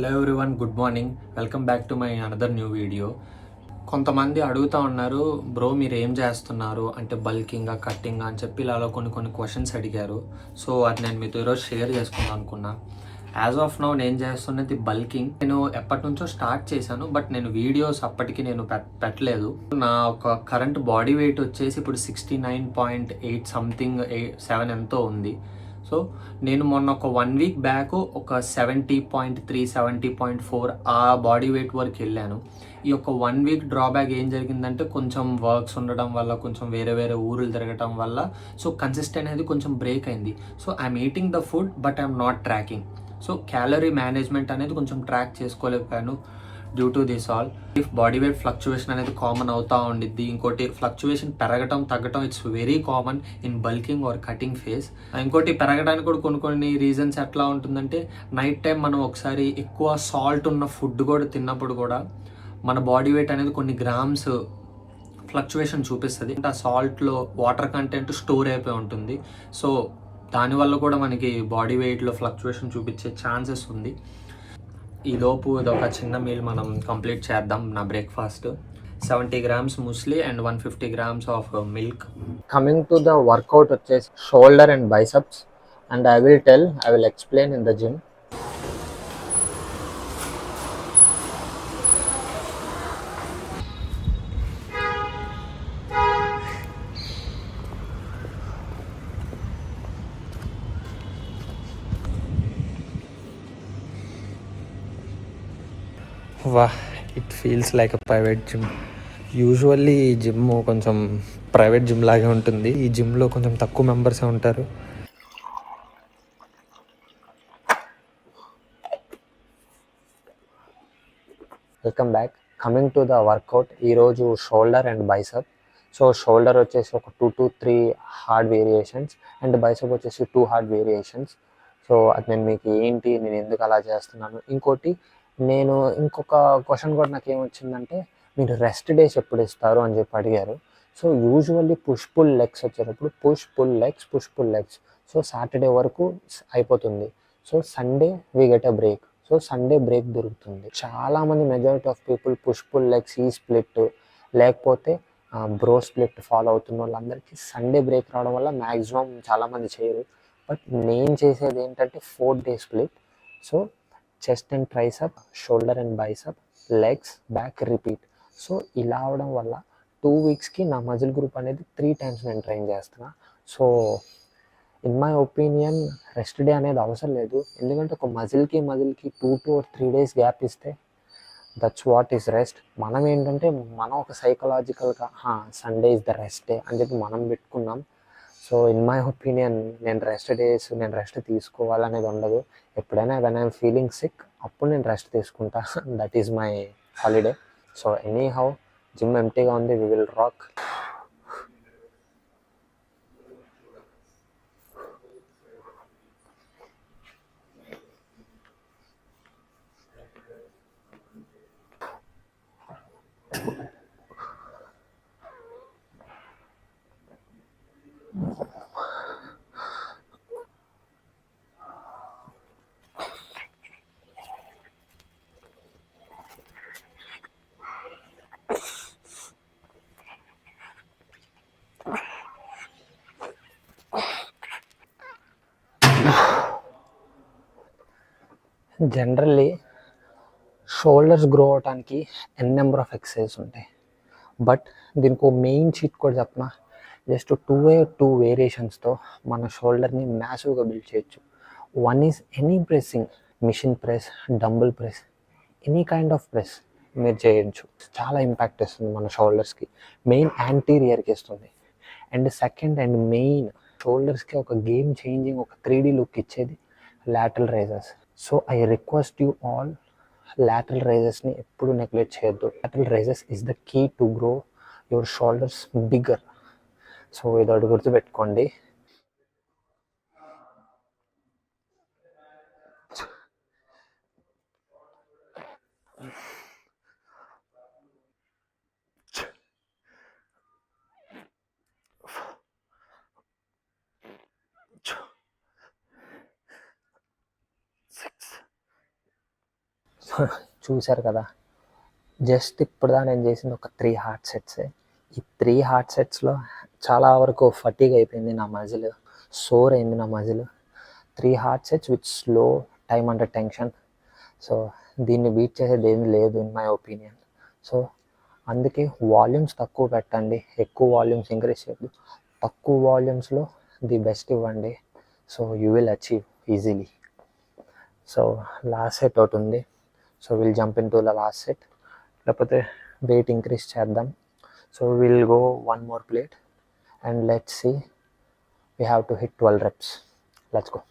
Hello everyone, good morning. Welcome back to my another new video. కొంతమంది అడుగుతూ ఉన్నారు, bro మీరు ఏం చేస్తున్నారు అంటే బల్కింగా కట్టింగా అని చెప్పి ఇలా కొన్ని క్వశ్చన్స్ అడిగారు. సో అది నేను మీతో ఈరోజు షేర్ చేసుకుందాం అనుకున్నా. యాజ్ ఆఫ్ నౌ నేను చేస్తున్నది బల్కింగ్. నేను ఎప్పటి నుంచో స్టార్ట్ చేశాను, బట్ నేను వీడియోస్ అప్పటికి నేను పెట్టలేదు. నా ఒక కరెంట్ బాడీ వెయిట్ వచ్చేసి ఇప్పుడు 69.8 సంథింగ్ 7 ఎంతో ఉంది. సో నేను మొన్న ఒక 1 వీక్ బ్యాక్ ఒక 70.3 70.4 ఆ బాడీ వెయిట్ వరకు వెళ్ళాను. ఈ యొక్క 1 వీక్ డ్రాబ్యాక్ ఏం జరిగిందంటే కొంచెం వర్క్స్ ఉండడం వల్ల, కొంచెం వేరే ఊర్లు తిరగటం వల్ల సో కన్సిస్టెంట్ అనేది కొంచెం బ్రేక్ అయింది. So I'm eating the food but I'm not tracking. So calorie management అనేది కొంచెం ట్రాక్ చేసుకోలేకపోయాను due to this all. Body weight fluctuation అనేది కామన్ అవుతూ ఉండిద్ది. ఇంకోటి ఫ్లక్చువేషన్ పెరగటం తగ్గటం it's very common in bulking or cutting phase. ఇంకోటి పెరగడానికి కూడా కొన్ని రీజన్స్ ఎట్లా ఉంటుందంటే, నైట్ టైం మనం ఒకసారి ఎక్కువ సాల్ట్ ఉన్న ఫుడ్ కూడా తిన్నప్పుడు కూడా మన బాడీ వెయిట్ అనేది కొన్ని గ్రామ్స్ ఫ్లక్చువేషన్ చూపిస్తుంది. అంటే ఆ సాల్ట్లో వాటర్ కంటెంట్ స్టోర్ అయిపోయి ఉంటుంది. సో దానివల్ల కూడా మనకి బాడీ వెయిట్లో ఫ్లక్చువేషన్ చూపించే ఛాన్సెస్ ఉంది. ఈలోపు ఇదొక చిన్న మీల్ మనం కంప్లీట్ చేద్దాం. నా breakfast 70 grams muesli and 150 grams of milk. Coming to the workout వచ్చేసి shoulder and biceps, and I will explain in the gym. Wow, it feels like a private gym. Usually ఈ gym కొంచెం private gym లాగే ఉంటుంది. ఈ జిమ్లో కొంచెం తక్కువ మెంబర్సే ఉంటారు. Welcome back. Coming to the workout, ఈరోజు shoulder and bicep. So shoulder వచ్చేసి ఒక 2 to 3 hard variations and bicep వచ్చేసి 2 హార్డ్ వేరియేషన్స్. సో అది నేను మీకు ఏంటి, నేను ఎందుకు అలా చేస్తున్నాను. ఇంకొక క్వశ్చన్ కూడా నాకు ఏమొచ్చిందంటే, మీరు రెస్ట్ డేస్ ఎప్పుడు ఇస్తారు అని చెప్పి అడిగారు. So usually push pull legs వచ్చేటప్పుడు push pull legs. So Saturday వరకు అయిపోతుంది. So Sunday we get a break. So Sunday break దొరుకుతుంది. చాలామంది majority of people push pull legs ఈ స్ప్లిట్ లేకపోతే బ్రో స్ప్లిట్ ఫాలో అవుతున్న వాళ్ళందరికీ సండే బ్రేక్ రావడం వల్ల మ్యాక్సిమం చాలామంది చేయరు. బట్ నేను చేసేది ఏంటంటే 4 day split. So chest and tricep, shoulder and bicep, legs, back, repeat. So ఇలా అవడం వల్ల 2 weeksకి నా మజిల్ గ్రూప్ అనేది 3 times నేను ట్రైన్ చేస్తున్నా. So in my opinion rest day అనేది అవసరం లేదు. ఎందుకంటే ఒక మజిల్కి 2 to 3 days గ్యాప్ ఇస్తే దట్స్ వాట్ ఈస్ రెస్ట్. మనం ఏంటంటే ఒక సైకలాజికల్గా Sunday is the rest day అని చెప్పి మనం పెట్టుకున్నాం. సో ఇన్ మై ఒపీనియన్ నేను రెస్ట్ తీసుకోవాలనేది ఉండదు. ఎప్పుడైనా వెన్ ఐఎమ్ ఫీలింగ్ సిక్ అప్పుడు నేను రెస్ట్ తీసుకుంటా. That is my holiday. So anyhow gym ఎంటీగా ఉంది, we will rock. Generally shoulders grow అవడానికి నెంబర్ ఆఫ్ ఎక్సర్సైజెస్ ఉంటాయి. బట్ దీనికి ఒక మెయిన్ చీట్ కూడా చెప్పనా, జస్ట్ 2 వేరియేషన్స్తో మన షోల్డర్ని మ్యాసివ్గా బిల్డ్ చేయొచ్చు. One is any pressing, machine press, dumbbell press, any kind of press మీరు చేయొచ్చు. చాలా ఇంపాక్ట్ ఇస్తుంది మన షోల్డర్స్కి, మెయిన్ యాంటీరియర్కి ఇస్తుంది. అండ్ సెకండ్ అండ్ మెయిన్ షోల్డర్స్కి ఒక గేమ్ చేంజింగ్, ఒక 3D లుక్ ఇచ్చేది lateral raises. So I request you all, lateral raisesని ఎప్పుడు నెగ్లెక్ట్ చేయొద్దు. lateral raises is the key to grow your shoulders bigger. So ఇది ఒకటి గుర్తుపెట్టుకోండి. చూశారు కదా, జస్ట్ ఇప్పుడు నేను చేసింది ఒక 3 హార్డ్ సెట్సే. ఈ 3 హార్డ్ సెట్స్లో చాలా వరకు ఫటీగ్ అయిపోయింది నా మజిల్, సోర్ అయింది నా muscle. 3 hard sets with slow time under tension. So దీన్ని బీట్ చేసేది ఏమీ లేదు ఇన్ మై ఒపీనియన్. సో అందుకే వాల్యూమ్స్ తక్కువ పెట్టండి, ఎక్కువ వాల్యూమ్స్ ఇంక్రీజ్ చేయద్దు. తక్కువ వాల్యూమ్స్లో ది బెస్ట్ ఇవ్వండి. So you will achieve easily. So last set ఒకటి ఉంది. So will jump in to the last set, లేకపోతే వెయిట్ ఇంక్రీజ్ చేద్దాం. So will go 1 more plate and let's see. We have to hit 12 reps. Let's go.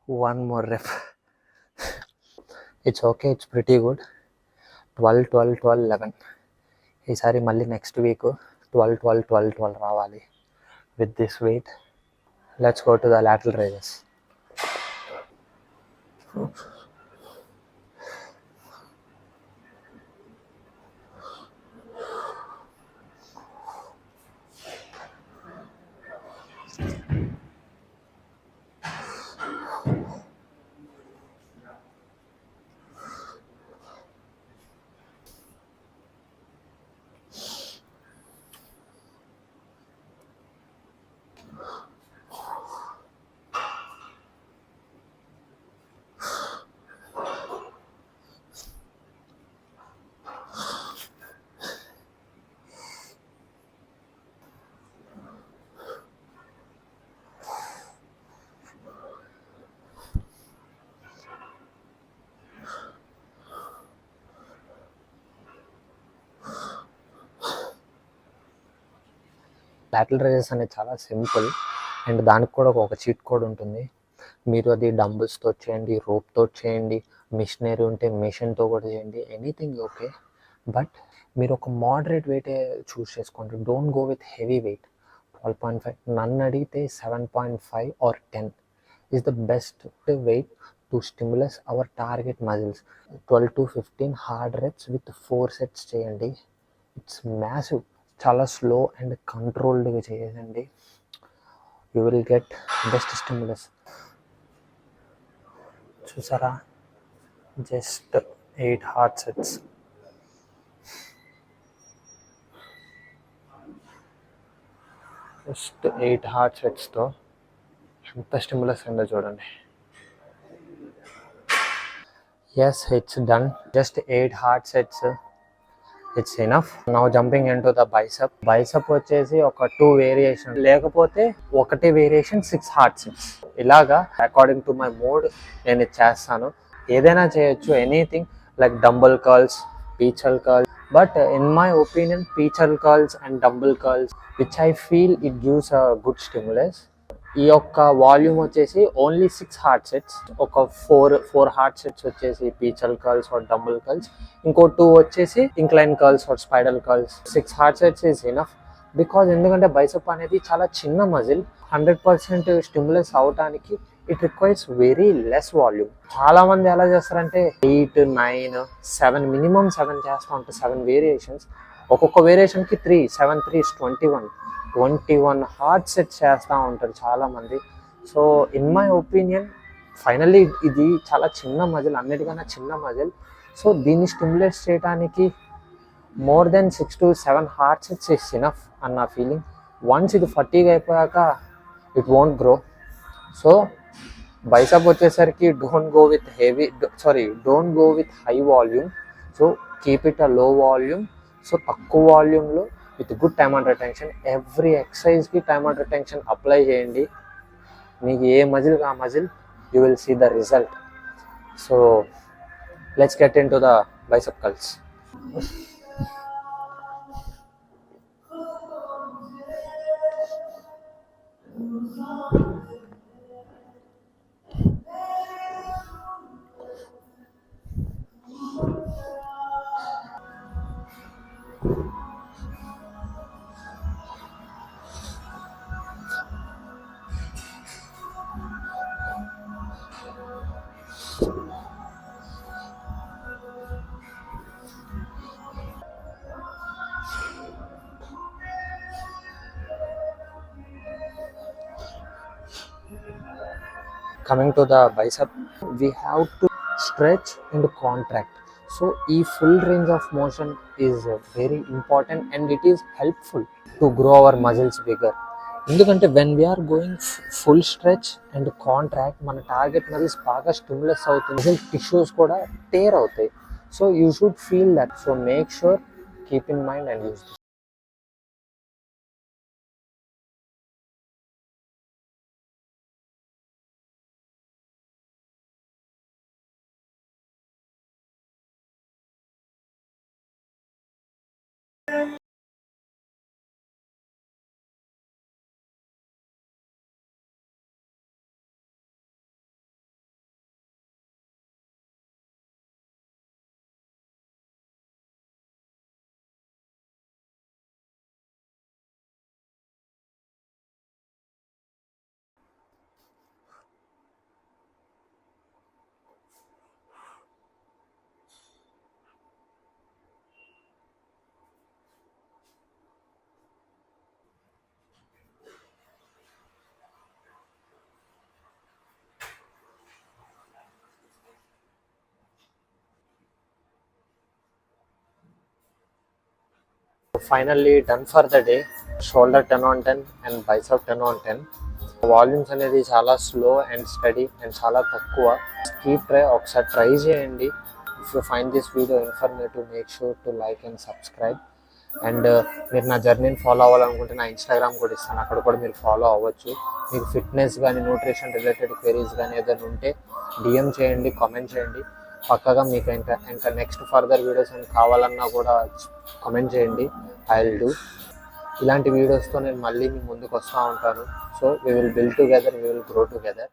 One more rep. It's okay, it's pretty good. 12, 12, 12, 11. ఈసారి మళ్ళీ next week 12, 12, 12, 12 రావాలి with this weight. Let's go to the lateral raises. Lateral raises అనేది చాలా simple, and దానికి కూడా ఒక cheat code ఉంటుంది. మీరు అది డంబుల్స్తో చేయండి, రోప్తో చేయండి, మిషనరీ ఉంటే మిషన్తో కూడా చేయండి, ఎనీథింగ్ ఓకే. బట్ మీరు ఒక మోడరేట్ వెయిటే చూస్ చేసుకోండి. Don't go with heavy weight. 12.5, నన్ను అడిగితే 7.5 or 10 is the best weight to stimulus our target muscles. 12 to 15 hard reps with 4 sets చేయండి. It's massive. చాలా స్లో అండ్ కంట్రోల్డ్గా చేయండి. You will get best stimulus. చూసారా, just 8 hard sets. Just 8 hard సెట్స్తో ఎంత stimulus ఉందో చూడండి. Yes, it's done. Just 8 hard sets, it's enough. Now jumping in to the bicep. Bicep వచ్చేసి ఒక 2 వేరియేషన్, లేకపోతే ఒకటి వేరియేషన్ 6 హార్డ్ సెట్స్. ఇలాగా అకార్డింగ్ టు మై మూడ్ నేను ఇది చేస్తాను. ఏదైనా చేయొచ్చు, anything like dumbbell curls, preacher curls. But in my opinion preacher curls and dumbbell curls which I feel it gives a good stimulus. ఈ యొక్క వాల్యూమ్ వచ్చేసి only 6 hard sets. ఒక 4 hard sets వచ్చేసి preacher curls or dumbbell curls, ఇంకో 2 వచ్చేసి incline curls or spider curls. 6 hard sets is enough. Because ఎందుకంటే bicep అనేది చాలా చిన్న మజిల్. 100% స్టిమ్యులస్ అవడానికి it requires very less volume. చాలా మంది ఎలా చేస్తారంటే 8, 9, 7, మినిమం 7 చేస్తూ ఉంటారు. 7 వేరియేషన్స్, ఒక్కొక్క వేరియేషన్కి 3, 7, 3 is 21 హార్డ్ సెట్స్ చేస్తూ ఉంటారు చాలామంది. So in my opinion finally ఇది చాలా చిన్న మజిల్, అన్నిటికన్నా చిన్న మజిల్. సో దీన్ని స్టిమ్యులేట్ చేయడానికి more than 6 to 7 hard sets is enough అన్న ఫీలింగ్. వన్స్ ఇది ఫటీగ్ అయిపోయాక it won't grow. So bicep వచ్చేసరికి don't go with high volume. So keep it a low volume. So తక్కువ వాల్యూమ్లో with good time and retention. Every ఎక్సర్సైజ్కి time and retention apply చేయండి. మీకు ఏ మజిల్ ఆ muscle you will see the result. So let's get into the bicep curls. Coming to the bicep, we have to stretch and contract. So e full range of motion is very important and it is helpful to grow our muscles bigger. ఎందుకంటే when we are going full stretch and contract మన target muscles బాగా stimulus అవుతుంది, muscle tissues కూడా tear అవుతాయి. So you should feel that. So make sure, keep in mind and use this. Finally done for the day. Shoulder 10 on 10 and bicep 10 on 10. Volumes అనేది చాలా slow and study and చాలా తక్కువ. Keep try, ఒకసారి try చేయండి. If you find this video informative, make sure to like and subscribe. And మీరు నా జర్నీని follow అవ్వాలనుకుంటే నా ఇన్స్టాగ్రామ్ కూడా ఇస్తాను, అక్కడ కూడా మీరు ఫాలో అవ్వచ్చు. మీకు ఫిట్నెస్ కానీ న్యూట్రిషన్ రిలేటెడ్ క్వెరీస్ కానీ ఏదైనా ఉంటే డిఎం చేయండి, కామెంట్ చేయండి. పక్కగా మీకు ఇంకా నెక్స్ట్ ఫర్దర్ వీడియోస్ ఏమైనా కావాలన్నా కూడా కామెంట్ చేయండి, ఐ విల్ డూ. ఇలాంటి వీడియోస్తో నేను మళ్ళీ మీ ముందుకు వస్తూ ఉంటాను. So we will build together, we will grow together.